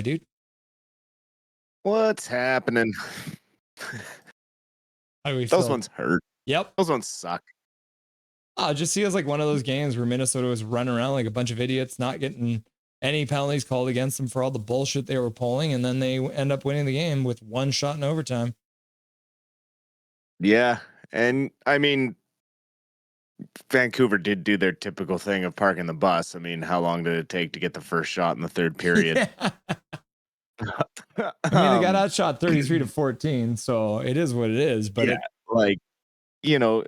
dude. What's happening? How do we Those feel? ones hurt. Yep. Those ones suck. Just see it as like one of those games where Minnesota was running around like a bunch of idiots, not getting any penalties called against them for all the bullshit they were pulling, and then they end up winning the game with one shot in overtime. Yeah, and I mean, Vancouver did do their typical thing of parking the bus. I mean, how long did it take to get the first shot in the third period? Yeah. I mean, they got outshot 33-14, so it is what it is. But yeah, like you know,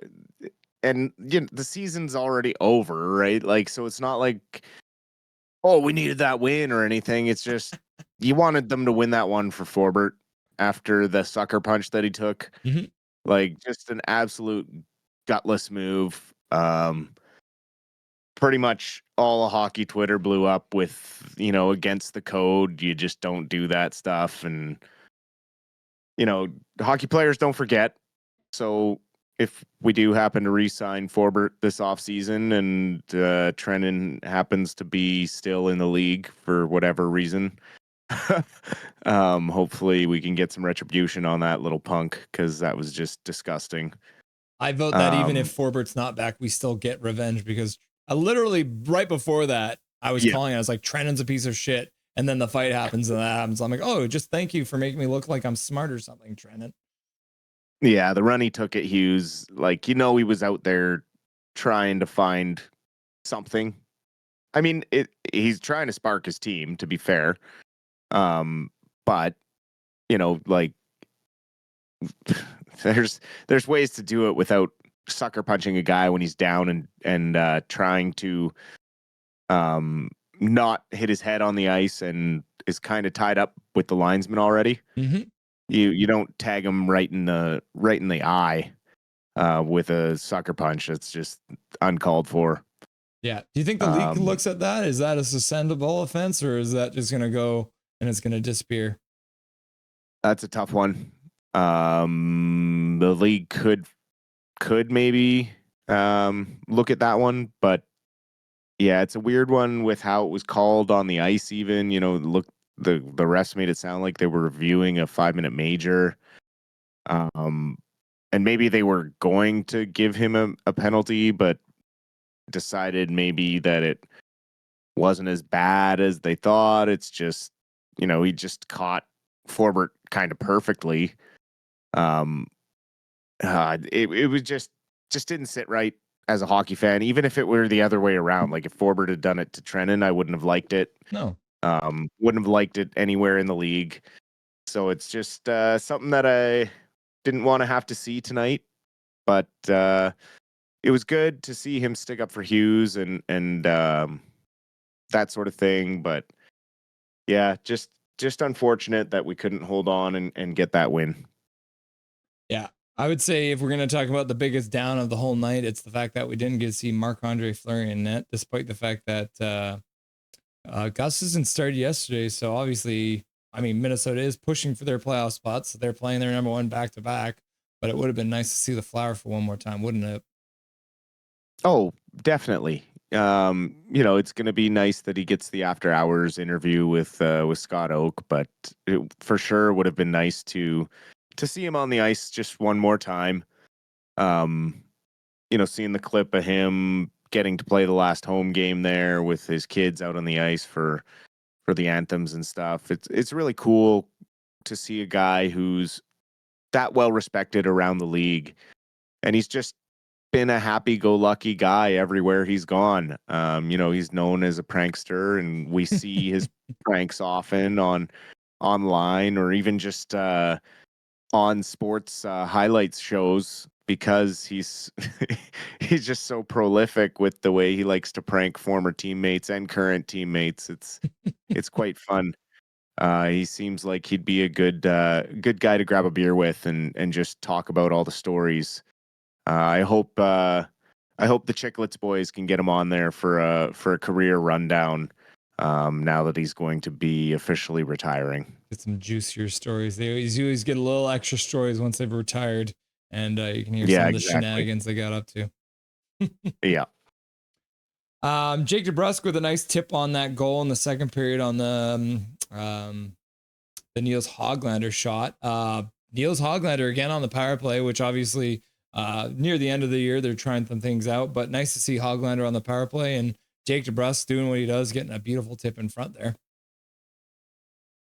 and the season's already over, right? Like, so it's not like, oh, we needed that win or anything. It's just you wanted them to win that one for Forbert after the sucker punch that he took. Mhm. Like, just an absolute gutless move. Pretty much all of hockey Twitter blew up with, against the code. You just don't do that stuff. And, hockey players don't forget. So if we do happen to re-sign Forbert this offseason and Trenin happens to be still in the league for whatever reason, hopefully we can get some retribution on that little punk, because that was just disgusting. I vote that even if Forbert's not back, we still get revenge, because I literally right before that I was calling. I was like, Trenin's a piece of shit, and then the fight happens and that happens. I'm like, oh, just thank you for making me look like I'm smart or something, Trenin. Yeah, the run he took at Hughes, like, he was out there trying to find something. I mean, he's trying to spark his team, to be fair. But like, there's ways to do it without sucker punching a guy when he's down and trying to not hit his head on the ice and is kind of tied up with the linesman already. Mm-hmm. You don't tag him right in the eye with a sucker punch. It's just uncalled for. Yeah. Do you think the league looks at that? Is that a suspendable offense, or is that just going to go and it's going to disappear? That's a tough one. The league could maybe look at that one, but yeah, it's a weird one with how it was called on the ice. Even look, the refs made it sound like they were reviewing a 5-minute major, and maybe they were going to give him a penalty, but decided maybe that it wasn't as bad as they thought. It's just he just caught Forbert kind of perfectly. It was just didn't sit right as a hockey fan, even if it were the other way around. Like, if Forbert had done it to Trenin, I wouldn't have liked it. No. Wouldn't have liked it anywhere in the league. So it's just something that I didn't want to have to see tonight. But it was good to see him stick up for Hughes and that sort of thing. But yeah, just unfortunate that we couldn't hold on and get that win. Yeah. I would say if we're going to talk about the biggest down of the whole night, it's the fact that we didn't get to see Marc-Andre Fleury in net, despite the fact that Gus isn't started yesterday. So obviously, I mean, Minnesota is pushing for their playoff spots. So they're playing their number one back-to-back. But it would have been nice to see the Flower for one more time, wouldn't it? Oh, definitely. It's going to be nice that he gets the after hours interview with Scott Oak, but it for sure would have been nice to see him on the ice just one more time. Seeing the clip of him getting to play the last home game there with his kids out on the ice for the anthems and stuff. It's really cool to see a guy who's that well respected around the league, and he's just been a happy-go-lucky guy everywhere he's gone. He's known as a prankster, and we see his pranks often online or even just on sports highlights shows, because he's he's just so prolific with the way he likes to prank former teammates and current teammates. It's quite fun. He seems like he'd be a good guy to grab a beer with and just talk about all the stories. I hope the Chicklets boys can get him on there for a career rundown. Now that he's going to be officially retiring. Get some juicier stories. They always get a little extra stories once they've retired, and you can hear some of the shenanigans they got up to. Yeah. Jake DeBrusk with a nice tip on that goal in the second period on the Niels Hoglander shot. Niels Hoglander again on the power play, which obviously near the end of the year they're trying some things out, but nice to see Hoglander on the power play and Jake DeBrusk doing what he does, getting a beautiful tip in front there.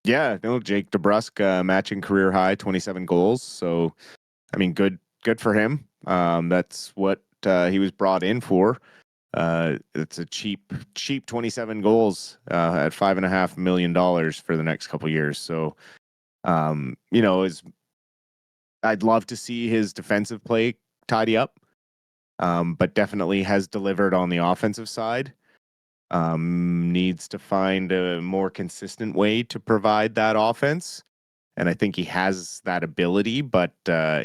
Yeah, no, Jake DeBrusk matching career high 27 goals. So, I mean, good for him. That's what he was brought in for. It's a cheap 27 goals at $5.5 million for the next couple years. So, I'd love to see his defensive play tidy up, but definitely has delivered on the offensive side. Needs to find a more consistent way to provide that offense. And I think he has that ability, but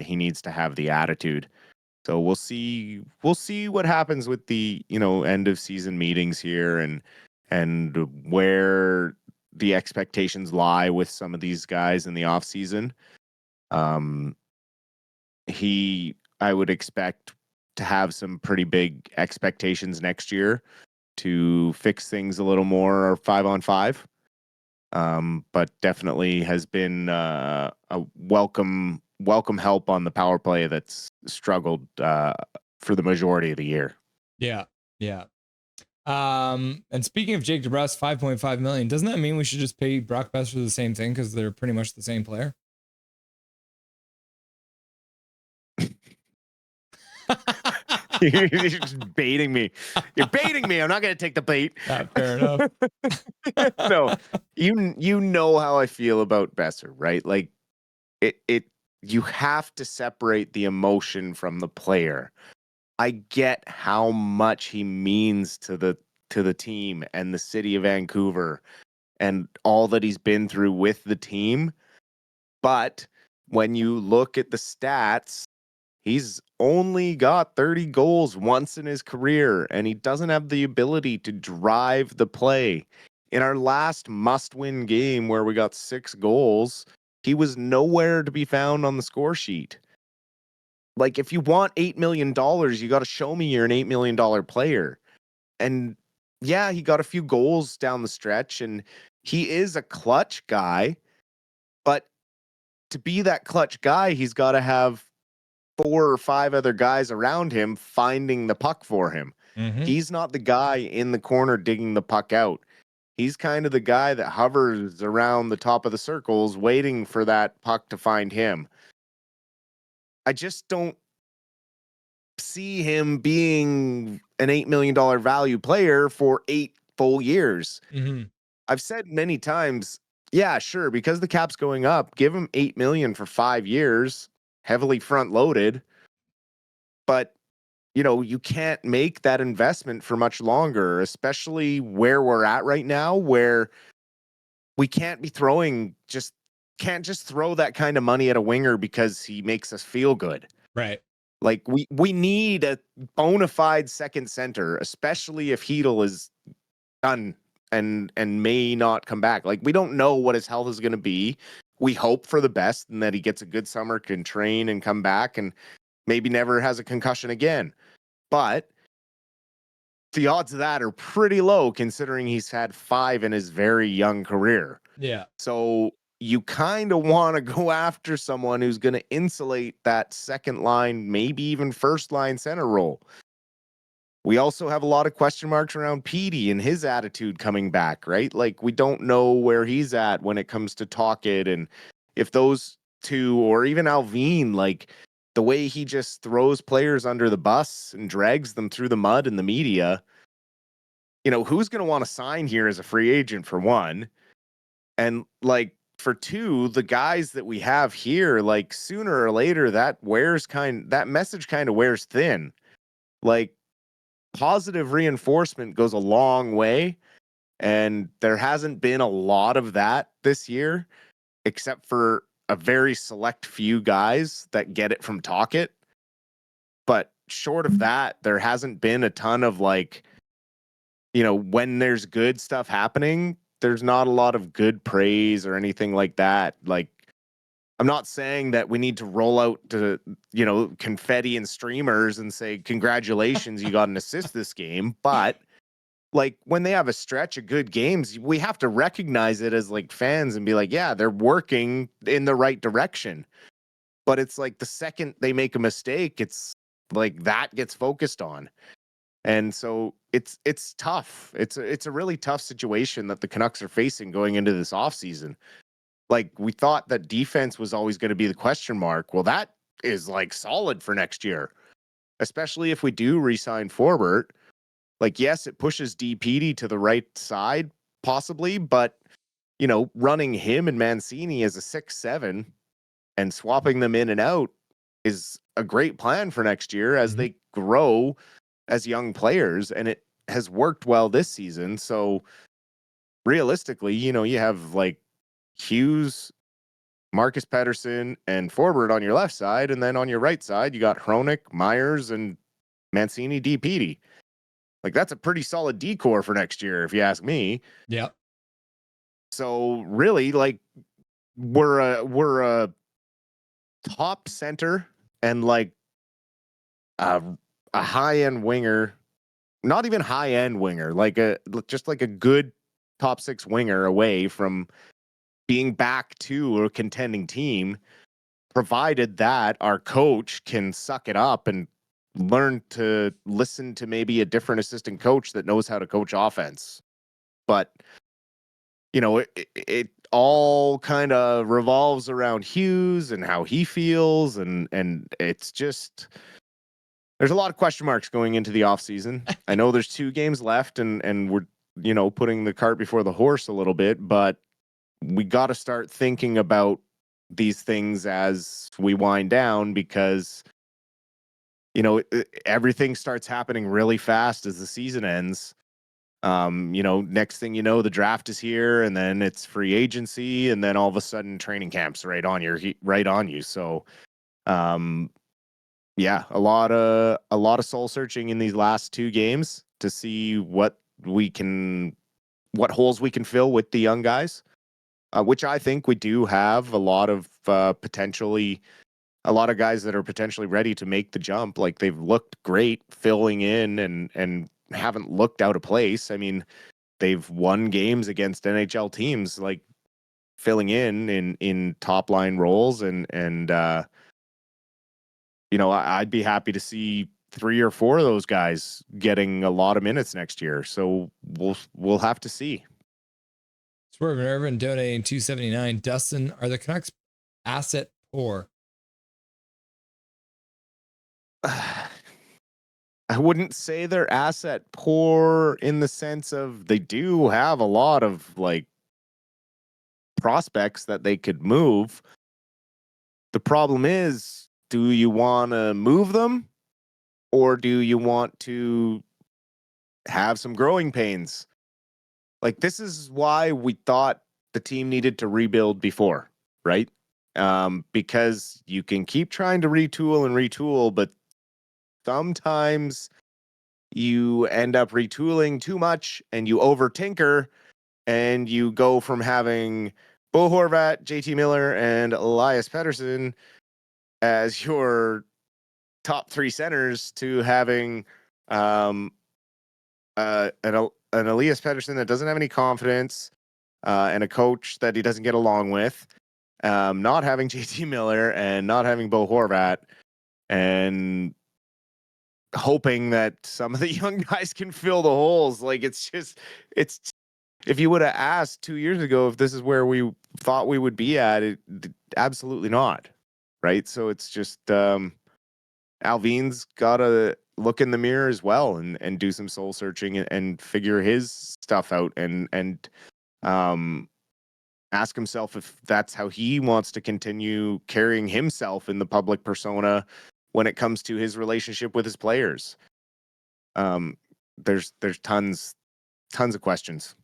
he needs to have the attitude. So we'll see what happens with the, end of season meetings here and where the expectations lie with some of these guys in the off season. I would expect to have some pretty big expectations next year to fix things a little more 5-on-5. But definitely has been a welcome help on the power play that's struggled for the majority of the year. Yeah. And speaking of Jake DeBrusk, $5.5 million, doesn't that mean we should just pay Brock Besser the same thing because they're pretty much the same player? You're just baiting me. You're baiting me. I'm not going to take the bait. Fair enough. No, you know how I feel about Besser, right? Like you have to separate the emotion from the player. I get how much he means to the team and the city of Vancouver and all that he's been through with the team. But when you look at the stats, he's only got 30 goals once in his career, and he doesn't have the ability to drive the play. In our last must-win game where we got 6 goals, he was nowhere to be found on the score sheet. Like, if you want $8 million, you got to show me you're an $8 million player. And yeah, he got a few goals down the stretch, and he is a clutch guy. But to be that clutch guy, he's got to have 4 or 5 other guys around him finding the puck for him. Mm-hmm. He's not the guy in the corner digging the puck out. He's kind of the guy that hovers around the top of the circles waiting for that puck to find him. I just don't see him being an $8 million value player for 8 full years. Mm-hmm. I've said many times, yeah, sure, because the cap's going up, give him $8 million for 5 years, heavily front loaded. But you can't make that investment for much longer, especially where we're at right now, where we can't just throw that kind of money at a winger because he makes us feel good. Right. Like we need a bona fide second center, especially if Hedl is done and may not come back. Like, we don't know what his health is going to be. We hope for the best and that he gets a good summer, can train and come back and maybe never has a concussion again. But the odds of that are pretty low considering he's had 5 in his very young career. Yeah. So you kind of want to go after someone who's going to insulate that second line, maybe even first line center role. We also have a lot of question marks around Petey and his attitude coming back, right? Like, we don't know where he's at when it comes to Talkit, and if those two, or even Alvin, like, the way he just throws players under the bus and drags them through the mud in the media, who's going to want to sign here as a free agent, for one? And, like, for two, the guys that we have here, like, sooner or later, that message kind of wears thin. Like, positive reinforcement goes a long way, and there hasn't been a lot of that this year, except for a very select few guys that get it from Talkit. But short of that, there hasn't been a ton of, like, when there's good stuff happening, there's not a lot of good praise or anything like that. Like, I'm not saying that we need to roll out to, confetti and streamers and say, congratulations, you got an assist this game. But like when they have a stretch of good games, we have to recognize it as like fans and be like, yeah, they're working in the right direction. But it's like the second they make a mistake, it's like that gets focused on. And so it's tough. It's a really tough situation that the Canucks are facing going into this offseason. Like we thought that defense was always going to be the question mark. Well, that is like solid for next year, especially if we do re-sign Forbort. Like, yes, it pushes DPD to the right side, possibly, but you know, running him and Mancini as a 6-7 and swapping them in and out is a great plan for next year as they grow as young players, and it has worked well this season. So realistically, you know, you have like Hughes, Marcus Pettersson, and Forbort on your left side, and then on your right side, you got Hronik, Myers, and Mancini, DPD. Like that's a pretty solid decor for next year, if you ask me. Yeah. So really, like we're a top center and like a high end winger, not even high end winger, like just like a good top six winger away from being back to a contending team, provided that our coach can suck it up and learn to listen to maybe a different assistant coach that knows how to coach offense. But you know, it all kind of revolves around Hughes and how he feels, and it's just there's a lot of question marks going into the offseason. I know there's 2 games left, and we're, you know, putting the cart before the horse a little bit, but we got to start thinking about these things as we wind down because, you know, everything starts happening really fast as the season ends. You know, next thing you know, the draft is here, and then it's free agency, and then all of a sudden training camp's right on you. So, yeah, a lot of soul searching in these last 2 games to see what holes we can fill with the young guys, which I think we do have a lot of a lot of guys that are potentially ready to make the jump. Like they've looked great filling in and haven't looked out of place. I mean, they've won games against NHL teams, like filling in top line roles, and you know, I'd be happy to see 3 or 4 of those guys getting a lot of minutes next year. So we'll have to see. Swerve and Irvin donating $2.79. Dustin, are the Canucks asset poor? I wouldn't say they're asset poor in the sense of they do have a lot of like prospects that they could move. The problem is, do you want to move them or do you want to have some growing pains? Like this is why we thought the team needed to rebuild before, right? Because you can keep trying to retool, but sometimes you end up retooling too much and you over tinker and you go from having Bo Horvat, JT Miller, and Elias Pettersson as your top 3 centers to having um, an Elias Pettersson that doesn't have any confidence and a coach that he doesn't get along with, not having JT Miller and not having Bo Horvat, and hoping that some of the young guys can fill the holes. Like it's if you would have asked 2 years ago if this is where we thought we would be at, absolutely not. Right. So it's just Alvin's got to look in the mirror as well and do some soul searching and figure his stuff out and ask himself if that's how he wants to continue carrying himself in the public persona when it comes to his relationship with his players. There's tons of questions.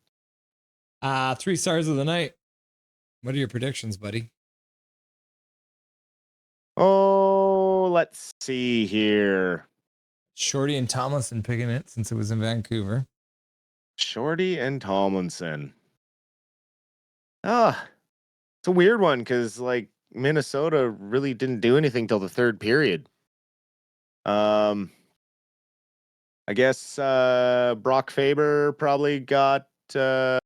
3 stars of the night. What are your predictions, buddy? Oh, let's see here. Shorty and Tomlinson picking it since it was in Vancouver. Shorty and Tomlinson. It's a weird one because like Minnesota really didn't do anything till the 3rd period. I guess Brock Faber probably got a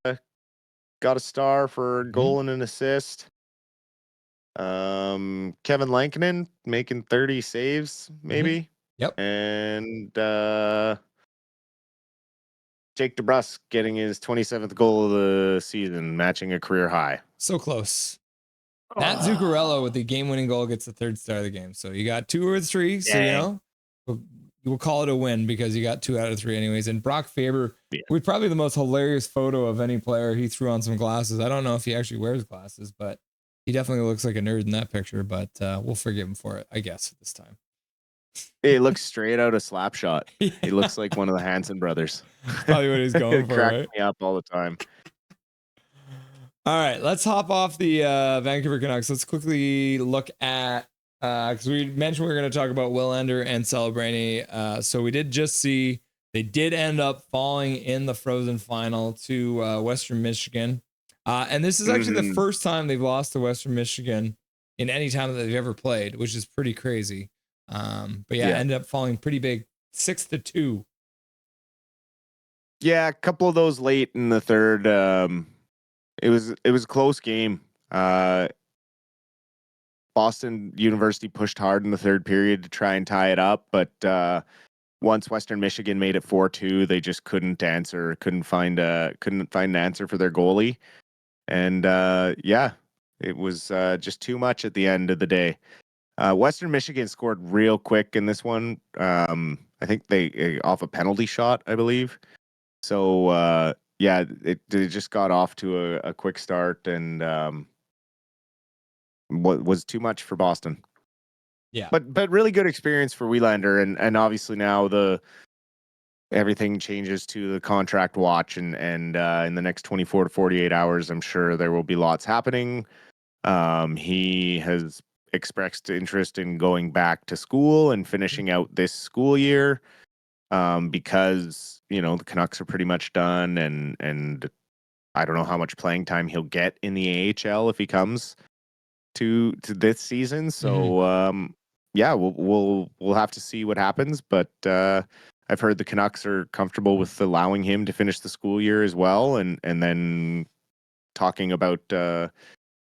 star for a goal and an assist. Kevin Lankinen making 30 saves, maybe. Yep. And Jake DeBrusk getting his 27th goal of the season, matching a career high. So close. Matt Zuccarello with the game-winning goal gets the 3rd star of the game. So you got 2 or 3. So, you know, we'll call it a win because you got 2 out of 3 anyways. And Brock Faber, with probably the most hilarious photo of any player. He threw on some glasses. I don't know if he actually wears glasses, but he definitely looks like a nerd in that picture. But we'll forgive him for it, I guess, this time. It looks straight out of Slapshot. Yeah. He looks like one of the Hanson brothers. Probably what he's going for, cracks right? me up all the time. All right, let's hop off the Vancouver Canucks. Let's quickly look at, because we mentioned we were going to talk about Willander and Celebrini. So we did just see they did end up falling in the Frozen final to Western Michigan. And this is actually the first time they've lost to Western Michigan in any time that they've ever played, which is pretty crazy. But yeah, ended up falling pretty big, 6-2. Yeah, a couple of those late in the third. It was a close game. Boston University pushed hard in the third period to try and tie it up, but once Western Michigan made it 4-2, they just couldn't find an answer for their goalie. And it was just too much at the end of the day. Western Michigan scored real quick in this one. I think they off a penalty shot, I believe. So it just got off to a quick start, and what was too much for Boston. Yeah, but really good experience for Willander, and obviously now everything changes to the contract watch, and in the next 24 to 48 hours, I'm sure there will be lots happening. He has expressed interest in going back to school and finishing out this school year, because the Canucks are pretty much done, and I don't know how much playing time he'll get in the AHL if he comes to this season. So we'll have to see what happens, but I've heard the Canucks are comfortable with allowing him to finish the school year as well, and then talking about the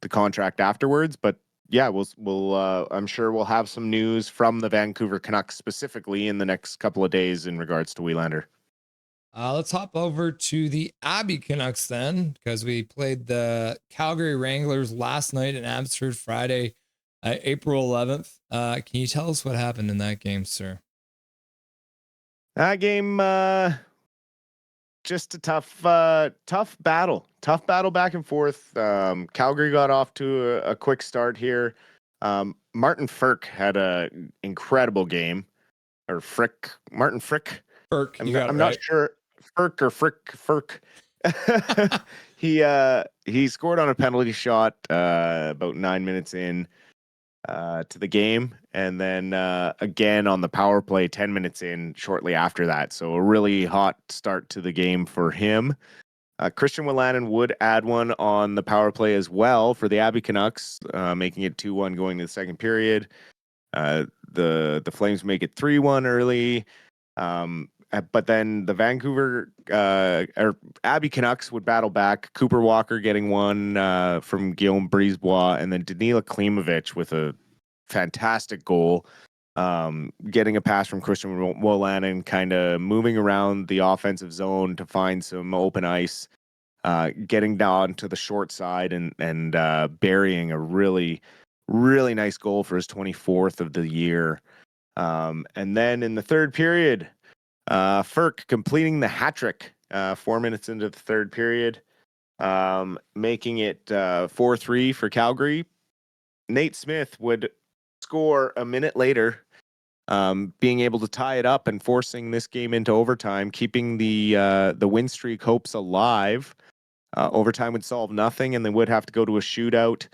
contract afterwards. But yeah, we'll I'm sure we'll have some news from the Vancouver Canucks specifically in the next couple of days in regards to Willander. Let's hop over to the Abbey Canucks then, because we played the Calgary Wranglers last night in Abbotsford Friday, April 11th. Can you tell us what happened in that game, sir? That game, just a tough battle back and forth. Calgary got off to a quick start here. Martin Frk had an incredible game, or Martin Frk. I'm not sure. Frk. He scored on a penalty shot about 9 minutes in to the game, and then again on the power play 10 minutes in shortly after that. So a really hot start to the game for him. Christian Willander would add one on the power play as well for the Abbey Canucks, making it 2-1 going to the second period. The Flames make it 3-1 early. But then the Vancouver or Abbey Canucks would battle back. Cooper Walker getting one from Guillaume Brisebois, and then Danila Klimovich with a fantastic goal, getting a pass from Christian Willander, kind of moving around the offensive zone to find some open ice, getting down to the short side and burying a really, really nice goal for his 24th of the year. And then in the third period, Frk completing the hat trick 4 minutes into the third period, making it 4-3 for Calgary. Nate Smith would score a minute later, being able to tie it up and forcing this game into overtime, keeping the win streak hopes alive. Overtime would solve nothing, and they would have to go to a shootout.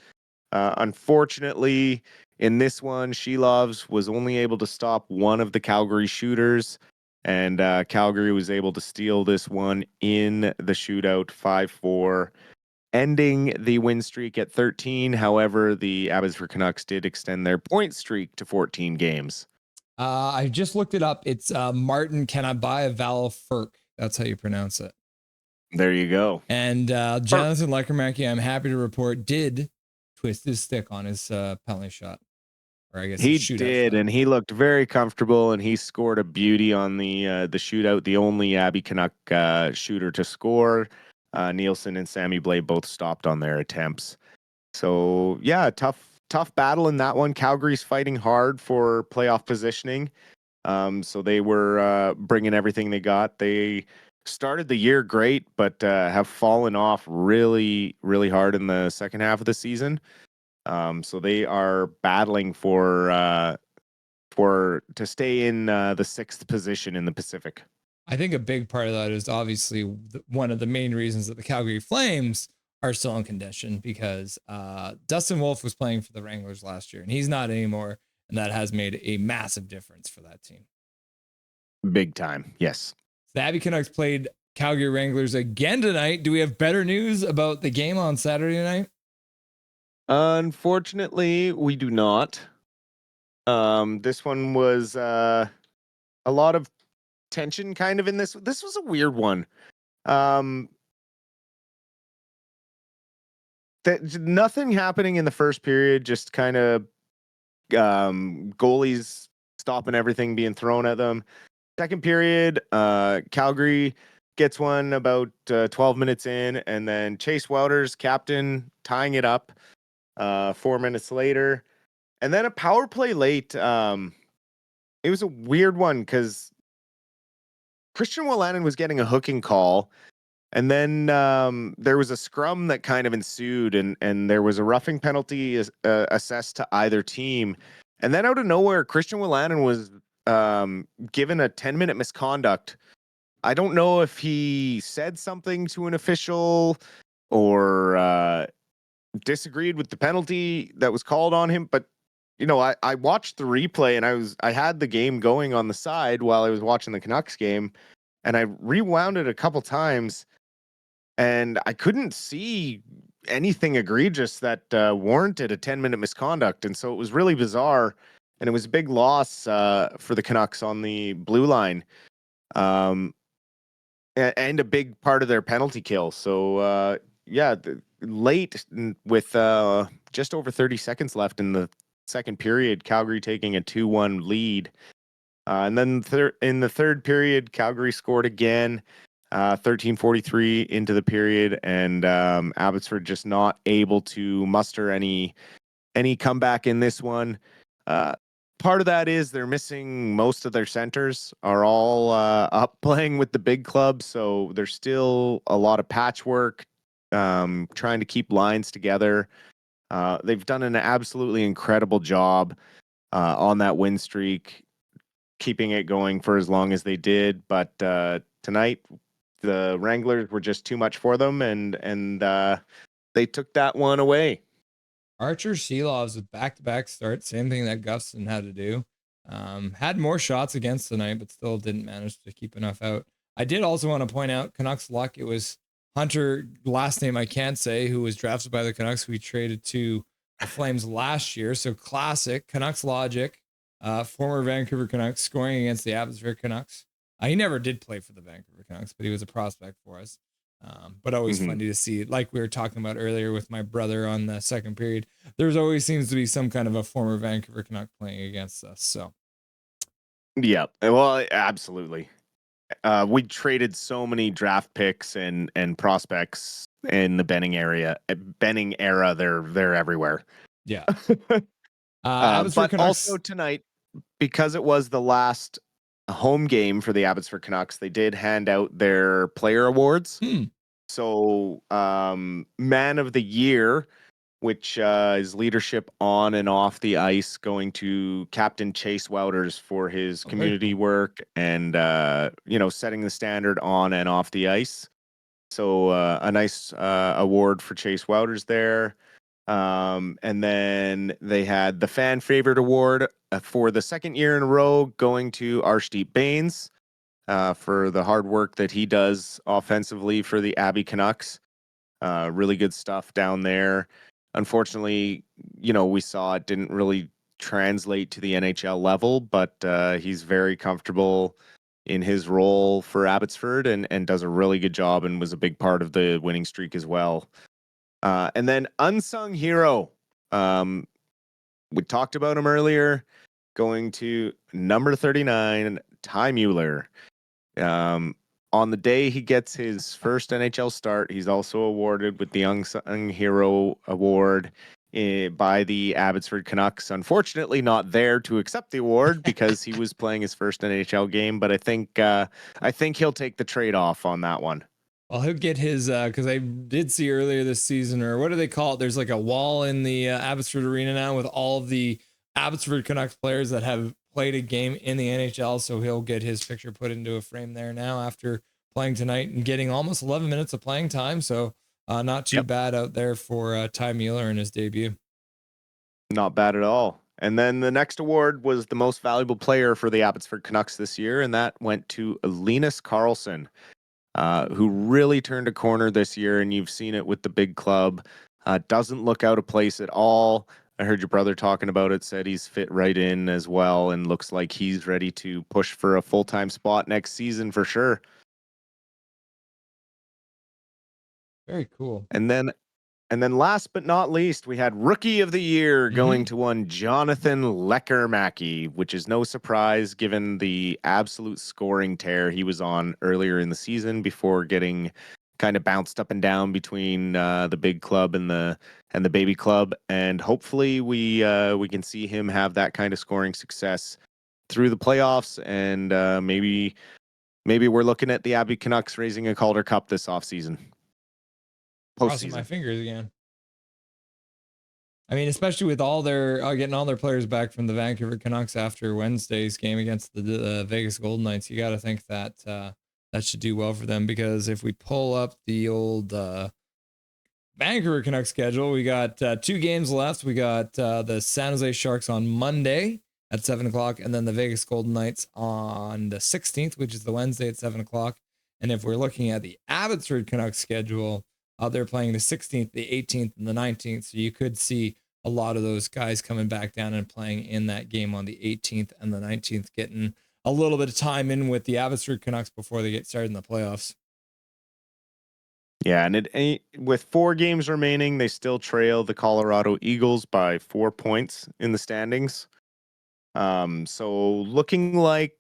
Unfortunately, in this one, Shelovs was only able to stop one of the Calgary shooters, and Calgary was able to steal this one in the shootout 5-4, ending the win streak at 13. However, the Abbotsford Canucks did extend their point streak to 14 games. I just looked it up. It's Martin. Can I buy a Val Furk? That's how you pronounce it. There you go. And Jonathan Lekermacki, I'm happy to report, did twist his stick on his penalty shot. Or I guess He shootout did, shot. and he looked very comfortable, and he scored a beauty on the shootout. The only Abbey Canuck shooter to score. Nielsen and Sammy Blade both stopped on their attempts. So yeah, tough battle in that one. Calgary's fighting hard for playoff positioning. So they were bringing everything they got. They started the year great, but have fallen off really, really hard in the second half of the season. So they are battling for to stay in the sixth position in the Pacific. I think a big part of that is obviously one of the main reasons that the Calgary Flames are still in contention, because Dustin Wolf was playing for the Wranglers last year and he's not anymore. And that has made a massive difference for that team. Big time. Yes. The Abbey Canucks played Calgary Wranglers again tonight. Do we have better news about the game on Saturday night? Unfortunately, we do not. This one was a lot of tension kind of in this. This was a weird one. Nothing happening in the first period, just kind of goalies stopping everything being thrown at them. Second period, Calgary gets one about 12 minutes in, and then Chase Wouters, captain, tying it up 4 minutes later. And then a power play late. It was a weird one because Christian Willander was getting a hooking call, and then there was a scrum that kind of ensued, and there was a roughing penalty assessed to either team. And then out of nowhere, Christian Willander was given a 10-minute misconduct. I don't know if he said something to an official or disagreed with the penalty that was called on him, but I watched the replay and I had the game going on the side while I was watching the Canucks game, and I rewound it a couple times, and I couldn't see anything egregious that warranted a 10-minute misconduct, and so it was really bizarre, and it was a big loss for the Canucks on the blue line, and a big part of their penalty kill. So late with just over 30 seconds left in the second period, Calgary taking a 2-1 lead. And then in the third period, Calgary scored again, 13:43 into the period, and Abbotsford just not able to muster any comeback in this one. Part of that is they're missing most of their centers, are all up playing with the big clubs, so there's still a lot of patchwork, trying to keep lines together. They've done an absolutely incredible job on that win streak, keeping it going for as long as they did. But tonight, the Wranglers were just too much for them, and they took that one away. Archer Seelovs with back-to-back starts, same thing that Gustin had to do. Had more shots against tonight, but still didn't manage to keep enough out. I did also want to point out Canucks luck. It was Hunter, last name I can't say, who was drafted by the Canucks, who we traded to the Flames last year. So classic Canucks logic. Former Vancouver Canucks scoring against the Abbotsford Canucks. He never did play for the Vancouver Canucks, but he was a prospect for us. But always funny to see, like we were talking about earlier with my brother on the second period, there's always seems to be some kind of a former Vancouver Canuck playing against us. So yeah, well, absolutely. We traded so many draft picks and prospects in the Benning area. Benning era, they're everywhere. yeah. But Canucks. Also tonight, because it was the last home game for the Abbotsford Canucks, they did hand out their player awards. So, Man of the Year, which is leadership on and off the ice, going to Captain Chase Wouters for his community work and setting the standard on and off the ice. So a nice award for Chase Wouters there. And then they had the fan favorite award for the second year in a row going to Arshdeep Bains for the hard work that he does offensively for the Abbey Canucks. Really good stuff down there. Unfortunately, we saw it didn't really translate to the NHL level, but he's very comfortable in his role for Abbotsford and does a really good job and was a big part of the winning streak as well. And then unsung hero. We talked about him earlier, going to number 39, Ty Mueller. On the day he gets his first NHL start, he's also awarded with the Unsung Hero Award by the Abbotsford Canucks. Unfortunately, not there to accept the award because he was playing his first NHL game. But I think he'll take the trade-off on that one. Well, he'll get his, because I did see earlier this season, or what do they call it? There's like a wall in the Abbotsford Arena now with all of the Abbotsford Canucks players that have played a game in the NHL. So he'll get his picture put into a frame there now after playing tonight and getting almost 11 minutes of playing time. So not too bad out there for Ty Mueller in his debut. Not bad at all. And then the next award was the most valuable player for the Abbotsford Canucks this year, and that went to Linus Karlsson. Who really turned a corner this year, and you've seen it with the big club. Doesn't look out of place at all. I heard your brother talking about it, said he's fit right in as well, and looks like he's ready to push for a full-time spot next season for sure. Very cool. And then last but not least, we had Rookie of the Year going to one Jonathan Lekkerimäki, which is no surprise given the absolute scoring tear he was on earlier in the season before getting kind of bounced up and down between the big club and the baby club. And hopefully we can see him have that kind of scoring success through the playoffs. And maybe we're looking at the Abbey Canucks raising a Calder Cup this offseason. Crossing my fingers again. I mean, especially with all their getting all their players back from the Vancouver Canucks after Wednesday's game against the Vegas Golden Knights, you got to think that that should do well for them, because if we pull up the old Vancouver Canucks schedule, we got 2 games left. We got the San Jose Sharks on Monday at 7:00, and then the Vegas Golden Knights on the 16th, which is the Wednesday at 7:00. And if we're looking at the Abbotsford Canucks schedule, they're playing the 16th, the 18th, and the 19th. So you could see a lot of those guys coming back down and playing in that game on the 18th and the 19th, getting a little bit of time in with the Abbotsford Canucks before they get started in the playoffs. Yeah, and with 4 games remaining, they still trail the Colorado Eagles by 4 points in the standings. So looking like,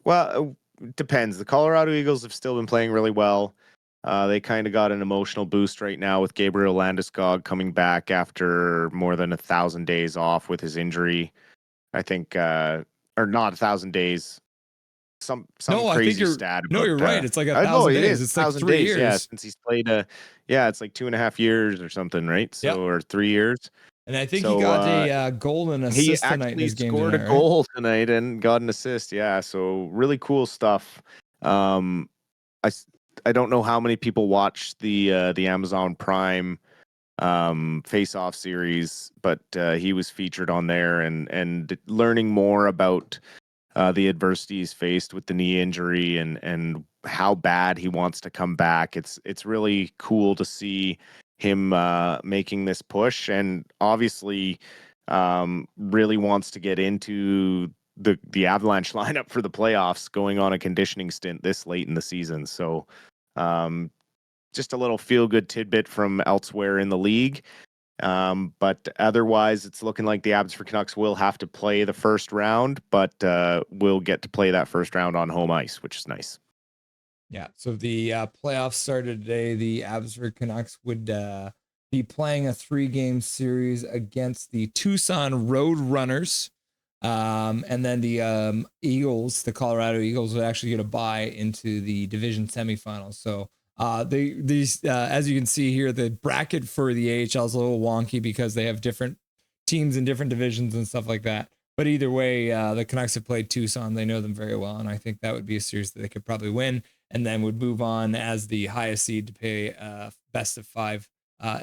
well, it depends. The Colorado Eagles have still been playing really well. They kind of got an emotional boost right now with Gabriel Landeskog coming back after more than 1,000 days off with his injury. I think, or not 1,000 days. Some no, crazy stat. No, you're right. It's like 1,000 days. it is. It's like 3 days, years. yeah, since he's played it's like 2.5 years or something, right? So or 3 years. And I think he got a goal and assist tonight in his game. He actually scored a goal tonight and got an assist. Yeah, so really cool stuff. I don't know how many people watch the Amazon Prime face-off series, but he was featured on there and learning more about the adversities faced with the knee injury and how bad he wants to come back. It's really cool to see him making this push, and obviously really wants to get into the Avalanche lineup for the playoffs, going on a conditioning stint this late in the season. So just a little feel-good tidbit from elsewhere in the league. But otherwise, it's looking like the Abbotsford Canucks will have to play the first round, but will get to play that first round on home ice, which is nice. Yeah, so the playoffs started today. The Abbotsford Canucks would be playing a 3-game series against the Tucson Road Runners. And then the Eagles, the Colorado Eagles, would actually get a bye into the division semifinals. So these as you can see here, the bracket for the AHL is a little wonky because they have different teams in different divisions and stuff like that. But either way, the Canucks have played Tucson. They know them very well, and I think that would be a series that they could probably win, and then would move on as the highest seed to play best of 5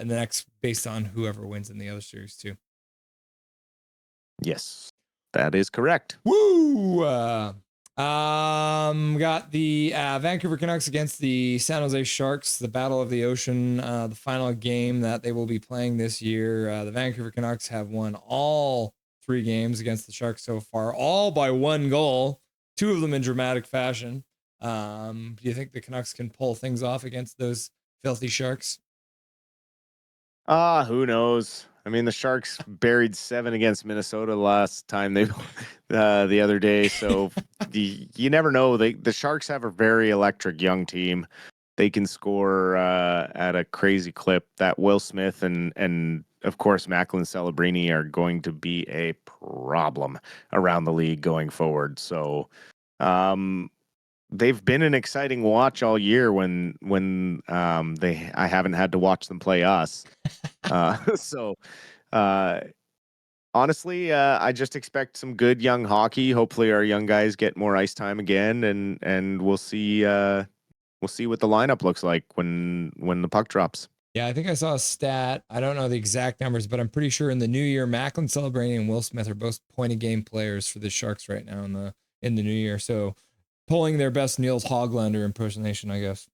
in the next, based on whoever wins in the other series too. Yes, that is correct. Woo! Got the Vancouver Canucks against the San Jose Sharks, the Battle of the Ocean, the final game that they will be playing this year. The Vancouver Canucks have won all 3 games against the Sharks so far, all by 1 goal, 2 of them in dramatic fashion. Do you think the Canucks can pull things off against those filthy Sharks? Who knows? I mean, the Sharks buried 7 against Minnesota last time they the other day, so you never know. The Sharks have a very electric young team. They can score at a crazy clip. That Will Smith and of course Macklin Celebrini are going to be a problem around the league going forward. So they've been an exciting watch all year when I haven't had to watch them play us. So honestly, I just expect some good young hockey. Hopefully our young guys get more ice time again, and we'll see what the lineup looks like when the puck drops. Yeah, I think I saw a stat. I don't know the exact numbers, but I'm pretty sure in the new year, Macklin Celebrini and Will Smith are both point of game players for the Sharks right now in the new year. So pulling their best Niels Hoglander impersonation, I guess.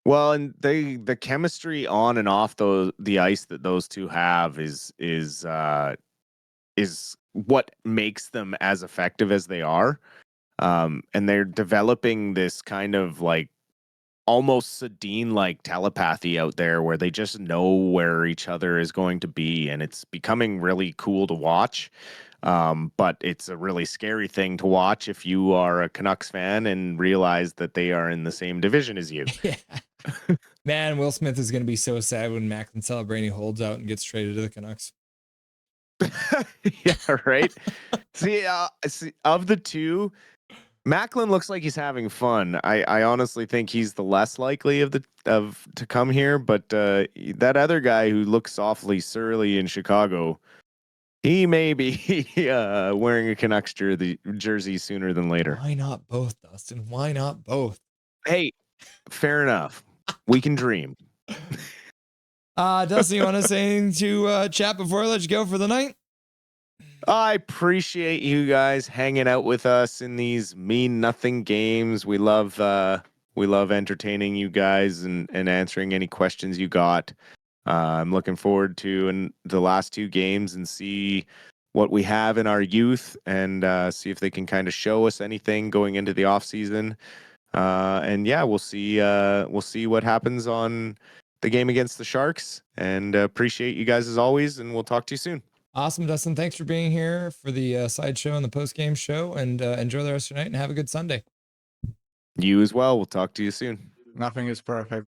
Well, and the chemistry on and off the ice that those two have is what makes them as effective as they are. And they're developing this kind of like almost Sedin like telepathy out there where they just know where each other is going to be, and it's becoming really cool to watch. But it's a really scary thing to watch if you are a Canucks fan and realize that they are in the same division as you. Yeah. Man, Will Smith is going to be so sad when Macklin Celebrini holds out and gets traded to the Canucks. Yeah, right. See, of the two, Macklin looks like he's having fun. I honestly think he's the less likely of to come here, but that other guy who looks awfully surly in Chicago, he may be wearing a Canucks jersey sooner than later. Why not both, Dustin? Why not both? Hey, fair enough. We can dream. Dustin, you want to say anything to chat before I let you go for the night? I appreciate you guys hanging out with us in these mean nothing games. We love entertaining you guys and answering any questions you got. I'm looking forward to the last 2 games and see what we have in our youth and see if they can kind of show us anything going into the off season. And yeah, we'll see what happens on the game against the Sharks. And appreciate you guys as always. And we'll talk to you soon. Awesome, Dustin. Thanks for being here for the side show and the post game show. And enjoy the rest of your night and have a good Sunday. You as well. We'll talk to you soon. Nothing is perfect.